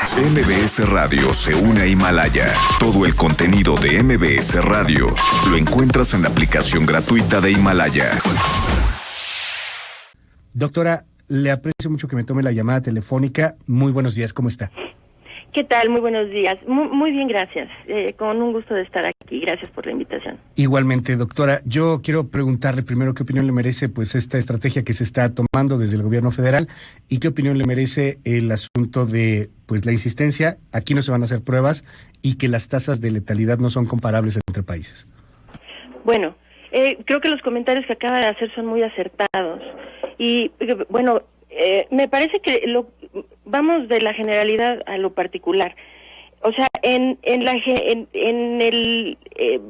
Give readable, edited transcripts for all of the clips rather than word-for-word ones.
MBS Radio se une a Himalaya. Todo el contenido de MBS Radio lo encuentras en la aplicación gratuita de Himalaya. Doctora, le aprecio mucho que me tome la llamada telefónica. Muy buenos días, ¿cómo está? ¿Qué tal? Muy buenos días. Muy bien, gracias. Con un gusto de estar aquí. Gracias por la invitación. Igualmente, doctora. Yo quiero preguntarle primero qué opinión le merece pues esta estrategia que se está tomando desde el gobierno federal y qué opinión le merece el asunto de pues la insistencia, aquí no se van a hacer pruebas y que las tasas de letalidad no son comparables entre países. Bueno, creo que los comentarios que acaba de hacer son muy acertados y bueno, me parece que vamos de la generalidad a lo particular. O sea, en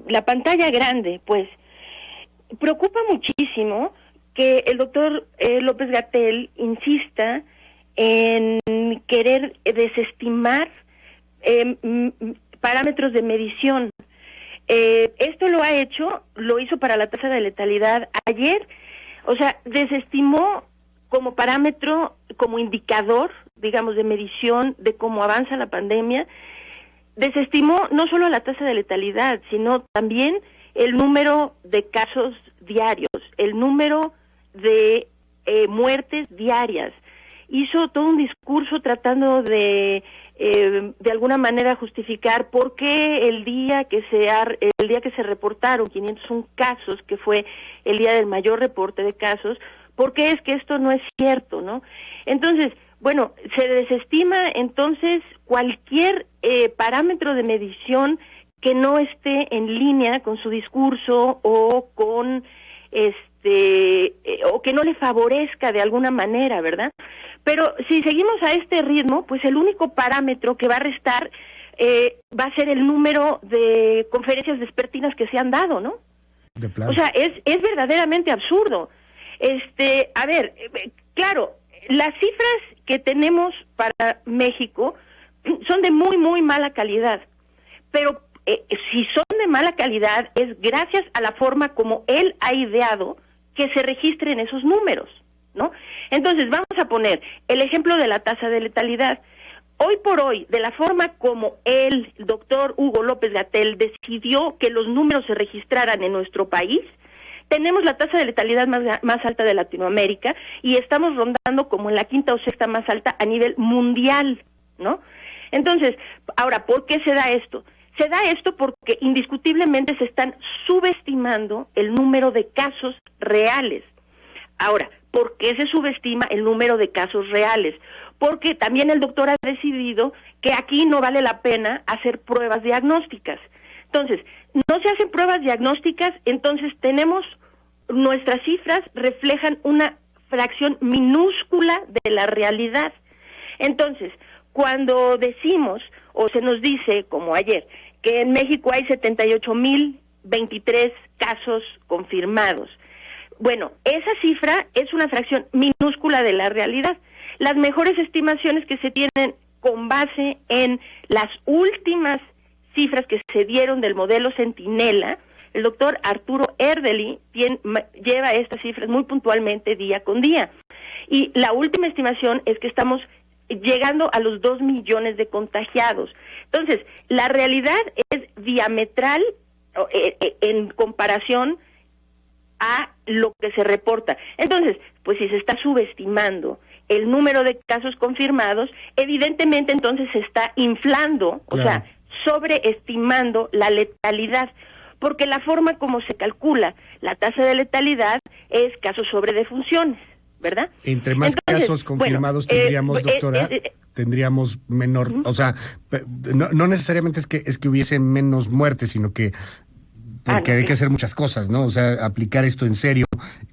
la pantalla grande, pues, preocupa muchísimo que el doctor López-Gatell insista en querer desestimar parámetros de medición. Esto lo hizo para la tasa de letalidad ayer, o sea, desestimó como parámetro, como indicador, digamos, de medición de cómo avanza la pandemia, desestimó no solo la tasa de letalidad, sino también el número de casos diarios, el número de muertes diarias. Hizo todo un discurso tratando de alguna manera justificar por qué el día que se reportaron 501 casos, que fue el día del mayor reporte de casos, ¿por qué es que esto no es cierto, no? Entonces, bueno, se desestima entonces cualquier parámetro de medición que no esté en línea con su discurso o con o que no le favorezca de alguna manera, ¿verdad? Pero si seguimos a este ritmo, pues el único parámetro que va a restar va a ser el número de conferencias vespertinas que se han dado, ¿no? De plano. O sea, es verdaderamente absurdo. A ver, claro, las cifras que tenemos para México son de muy, muy mala calidad, pero si son de mala calidad es gracias a la forma como él ha ideado que se registren esos números, ¿no? Entonces, vamos a poner el ejemplo de la tasa de letalidad. Hoy por hoy, de la forma como el doctor Hugo López-Gatell decidió que los números se registraran en nuestro país, tenemos la tasa de letalidad más alta de Latinoamérica y estamos rondando como en la quinta o sexta más alta a nivel mundial, ¿no? Entonces, ahora, ¿por qué se da esto? Se da esto porque indiscutiblemente se están subestimando el número de casos reales. Ahora, ¿por qué se subestima el número de casos reales? Porque también el doctor ha decidido que aquí no vale la pena hacer pruebas diagnósticas. Entonces, no se hacen pruebas diagnósticas, entonces nuestras cifras reflejan una fracción minúscula de la realidad. Entonces, cuando decimos o se nos dice, como ayer, que en México hay 78,023 casos confirmados, bueno, esa cifra es una fracción minúscula de la realidad. Las mejores estimaciones que se tienen con base en las últimas cifras que se dieron del modelo Centinela, el doctor Arturo Erdely lleva estas cifras muy puntualmente día con día. Y la última estimación es que estamos llegando a los 2 millones de contagiados. Entonces, la realidad es diametral en comparación a lo que se reporta. Entonces, pues si se está subestimando el número de casos confirmados, evidentemente entonces se está inflando, claro, o sea, sobreestimando la letalidad, porque la forma como se calcula la tasa de letalidad es casos sobre defunciones, ¿verdad? Entre más casos confirmados tendríamos, doctora, tendríamos menor, o sea, no necesariamente es que hubiese menos muertes, sino que porque hay que hacer muchas cosas, ¿no? O sea, aplicar esto en serio,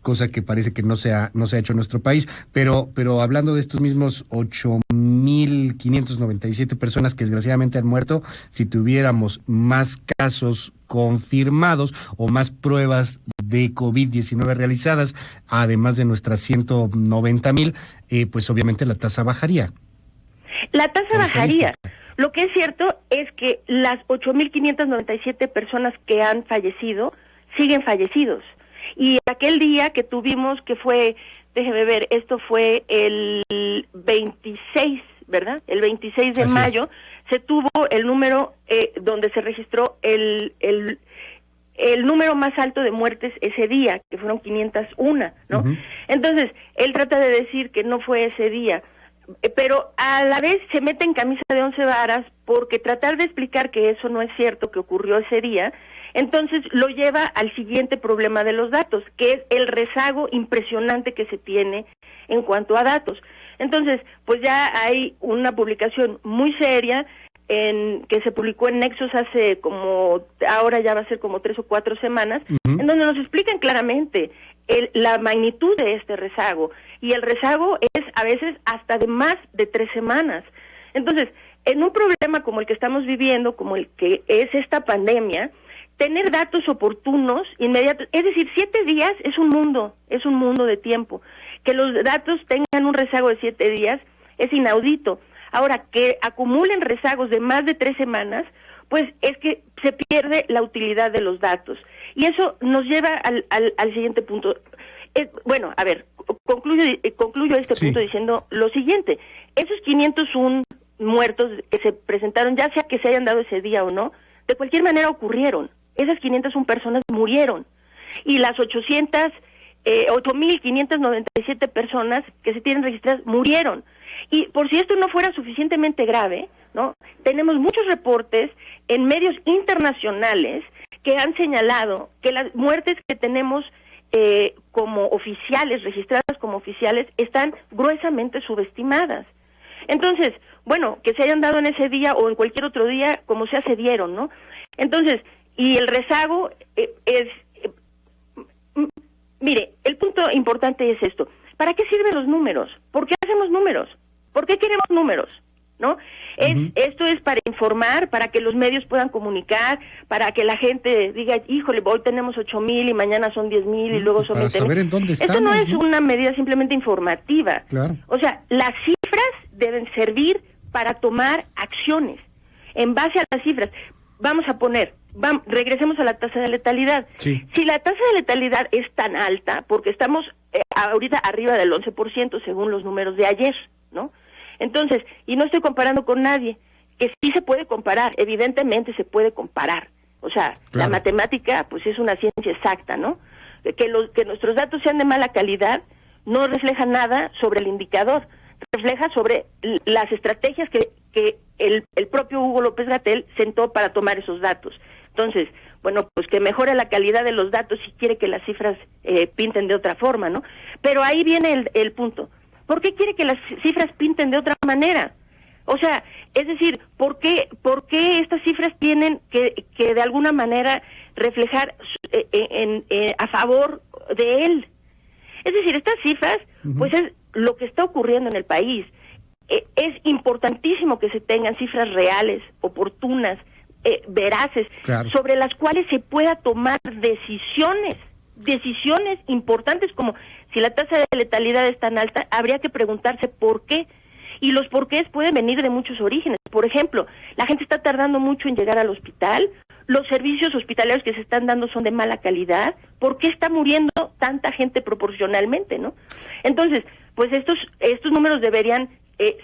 cosa que parece que no se ha hecho en nuestro país, pero hablando de estos mismos 8,597 personas que desgraciadamente han muerto, si tuviéramos más casos confirmados o más pruebas de COVID-19 realizadas, además de nuestras 190,000, pues obviamente la tasa bajaría. La tasa bajaría. Lo que es cierto es que las 8,597 personas que han fallecido siguen fallecidos. Y aquel día que tuvimos, que fue, déjeme ver, esto fue el 26 ¿verdad? El 26 de mayo se tuvo el número donde se registró el número más alto de muertes ese día, que fueron 501, ¿no? Entonces, él trata de decir que no fue ese día, pero a la vez se mete en camisa de 11 varas porque tratar de explicar que eso no es cierto, que ocurrió ese día, entonces lo lleva al siguiente problema de los datos, que es el rezago impresionante que se tiene en cuanto a datos. Entonces, pues ya hay una publicación muy seria que se publicó en Nexos hace ahora ya va a ser como 3 o 4 semanas, en donde nos explican claramente la magnitud de este rezago, y el rezago es a veces hasta de más de 3 semanas. Entonces, en un problema como el que estamos viviendo, como el que es esta pandemia, tener datos oportunos, inmediatos, es decir, 7 días es un mundo de tiempo. Que los datos tengan un rezago de 7 días es inaudito. Ahora, que acumulen rezagos de más de 3 semanas, pues es que se pierde la utilidad de los datos. Y eso nos lleva al siguiente punto. Bueno, a ver, concluyo este punto diciendo lo siguiente. Esos 501 muertos que se presentaron, ya sea que se hayan dado ese día o no, de cualquier manera ocurrieron. Esas 501 personas murieron. Y las 8.597 personas que se tienen registradas murieron. Y por si esto no fuera suficientemente grave, ¿no? Tenemos muchos reportes en medios internacionales que han señalado que las muertes que tenemos como oficiales, registradas como oficiales, están gruesamente subestimadas. Entonces, bueno, que se hayan dado en ese día o en cualquier otro día, como sea, se dieron, ¿no? Entonces, y el rezago mire, el punto importante es esto. ¿Para qué sirven los números? ¿Por qué hacemos números? ¿Por qué queremos números? ¿No? Esto es para informar, para que los medios puedan comunicar, para que la gente diga, híjole, hoy tenemos 8,000 y mañana son 10,000 y luego son 20,000. Saber en dónde estamos, esto no es una medida simplemente informativa. Claro. O sea, las cifras deben servir para tomar acciones. En base a las cifras, vamos a poner, regresemos a la tasa de letalidad. Sí. Si la tasa de letalidad es tan alta, porque estamos ahorita arriba del 11% según los números de ayer, ¿no? Entonces, y no estoy comparando con nadie, que sí se puede comparar, evidentemente se puede comparar. O sea, la matemática pues es una ciencia exacta, ¿no? Que nuestros datos sean de mala calidad no refleja nada sobre el indicador, refleja sobre las estrategias que el propio Hugo López-Gatell sentó para tomar esos datos. Entonces, bueno, pues que mejore la calidad de los datos si quiere que las cifras pinten de otra forma, ¿no? Pero ahí viene el punto. ¿Por qué quiere que las cifras pinten de otra manera? O sea, es decir, ¿por qué estas cifras tienen que de alguna manera reflejar a favor de él? Es decir, estas cifras, pues es lo que está ocurriendo en el país. Es importantísimo que se tengan cifras reales, oportunas, veraces, sobre las cuales se pueda tomar decisiones importantes, como si la tasa de letalidad es tan alta, habría que preguntarse por qué. Y los porqués pueden venir de muchos orígenes. Por ejemplo, la gente está tardando mucho en llegar al hospital, los servicios hospitalarios que se están dando son de mala calidad, ¿por qué está muriendo tanta gente proporcionalmente, no? Entonces, pues estos números deberían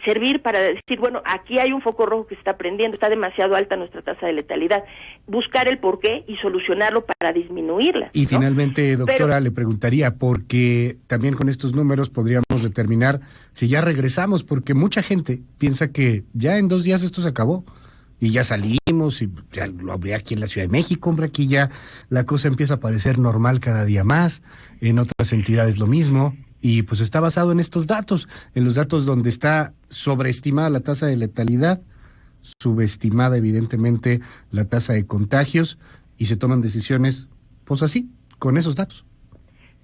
servir para decir, bueno, aquí hay un foco rojo que se está prendiendo, está demasiado alta nuestra tasa de letalidad, buscar el porqué y solucionarlo para disminuirla. Y finalmente, doctora, le preguntaría, porque también con estos números podríamos determinar si ya regresamos, porque mucha gente piensa que ya en 2 días esto se acabó, y ya salimos, y ya lo habría aquí en la Ciudad de México, hombre, aquí ya la cosa empieza a parecer normal cada día más, en otras entidades lo mismo. Y pues está basado en estos datos, en los datos donde está sobreestimada la tasa de letalidad, subestimada evidentemente la tasa de contagios, y se toman decisiones, pues así, con esos datos.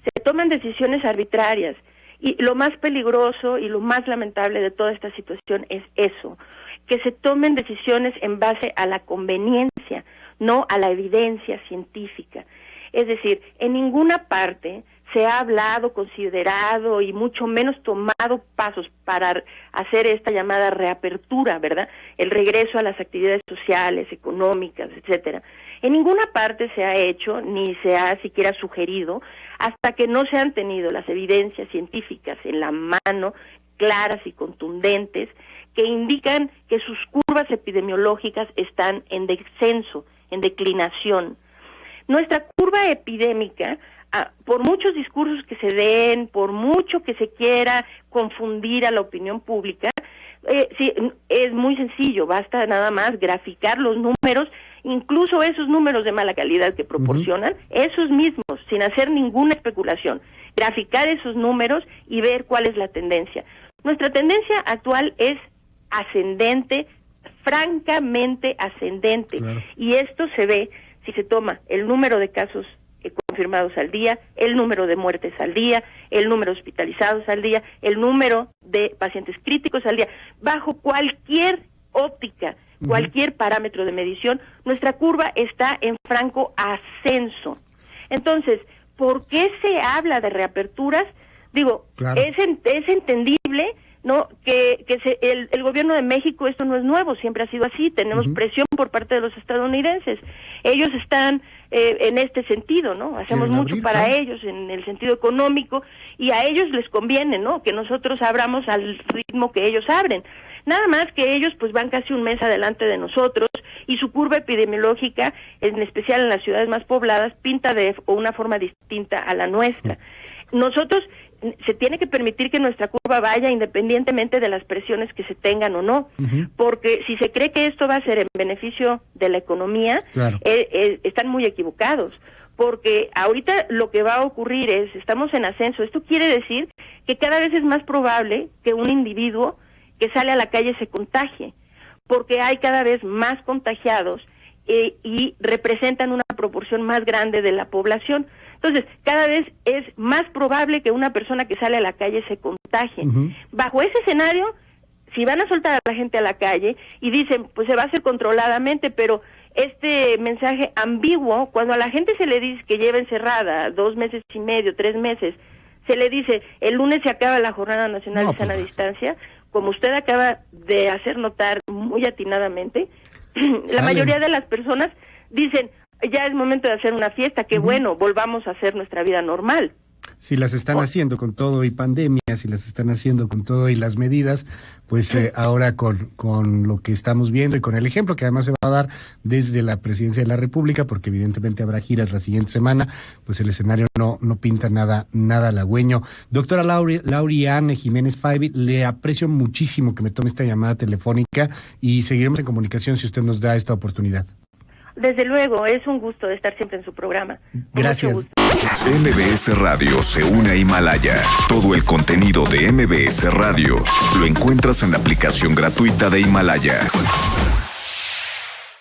Se toman decisiones arbitrarias, y lo más peligroso y lo más lamentable de toda esta situación es eso, que se tomen decisiones en base a la conveniencia, no a la evidencia científica. Es decir, en ninguna parte se ha hablado, considerado y mucho menos tomado pasos para hacer esta llamada reapertura, ¿verdad? El regreso a las actividades sociales, económicas, etcétera. En ninguna parte se ha hecho, ni se ha siquiera sugerido, hasta que no se han tenido las evidencias científicas en la mano, claras y contundentes, que indican que sus curvas epidemiológicas están en descenso, en declinación. Nuestra curva epidémica, por muchos discursos que se den, por mucho que se quiera confundir a la opinión pública, sí, es muy sencillo, basta nada más graficar los números, incluso esos números de mala calidad que proporcionan, esos mismos, sin hacer ninguna especulación, graficar esos números y ver cuál es la tendencia. Nuestra tendencia actual es ascendente, francamente ascendente, claro. Y esto se ve si se toma el número de casos confirmados al día, el número de muertes al día, el número de hospitalizados al día, el número de pacientes críticos al día. Bajo cualquier óptica, cualquier parámetro de medición, nuestra curva está en franco ascenso. Entonces, ¿por qué se habla de reaperturas? Digo, claro. es entendible, ¿no? Que el gobierno de México, esto no es nuevo, siempre ha sido así, tenemos presión por parte de los estadounidenses. Ellos están en este sentido, ¿no? Hacemos mucho para ellos en el sentido económico y a ellos les conviene, ¿no? Que nosotros abramos al ritmo que ellos abren. Nada más que ellos pues van casi un mes adelante de nosotros y su curva epidemiológica, en especial en las ciudades más pobladas, pinta de una forma distinta a la nuestra. Nosotros se tiene que permitir que nuestra curva vaya independientemente de las presiones que se tengan o no, porque si se cree que esto va a ser en beneficio de la economía, claro. Están muy equivocados, porque ahorita lo que va a ocurrir es, estamos en ascenso, esto quiere decir que cada vez es más probable que un individuo que sale a la calle se contagie, porque hay cada vez más contagiados y representan una proporción más grande de la población. Entonces, cada vez es más probable que una persona que sale a la calle se contagie. Bajo ese escenario, si van a soltar a la gente a la calle y dicen, pues se va a hacer controladamente, pero este mensaje ambiguo, cuando a la gente se le dice que lleva encerrada 2 meses y medio, 3 meses, se le dice, el lunes se acaba la Jornada Nacional de Sana Distancia, como usted acaba de hacer notar muy atinadamente, la mayoría de las personas dicen, ya es momento de hacer una fiesta, que bueno, volvamos a hacer nuestra vida normal. Si las están haciendo con todo y pandemia, si las están haciendo con todo y las medidas, pues ahora con lo que estamos viendo y con el ejemplo que además se va a dar desde la Presidencia de la República, porque evidentemente habrá giras la siguiente semana, pues el escenario no pinta nada halagüeño. Doctora Lauriane Jiménez Faibi, le aprecio muchísimo que me tome esta llamada telefónica y seguiremos en comunicación si usted nos da esta oportunidad. Desde luego, es un gusto de estar siempre en su programa. Gracias. MBS Radio se une a Himalaya. Todo el contenido de MBS Radio lo encuentras en la aplicación gratuita de Himalaya.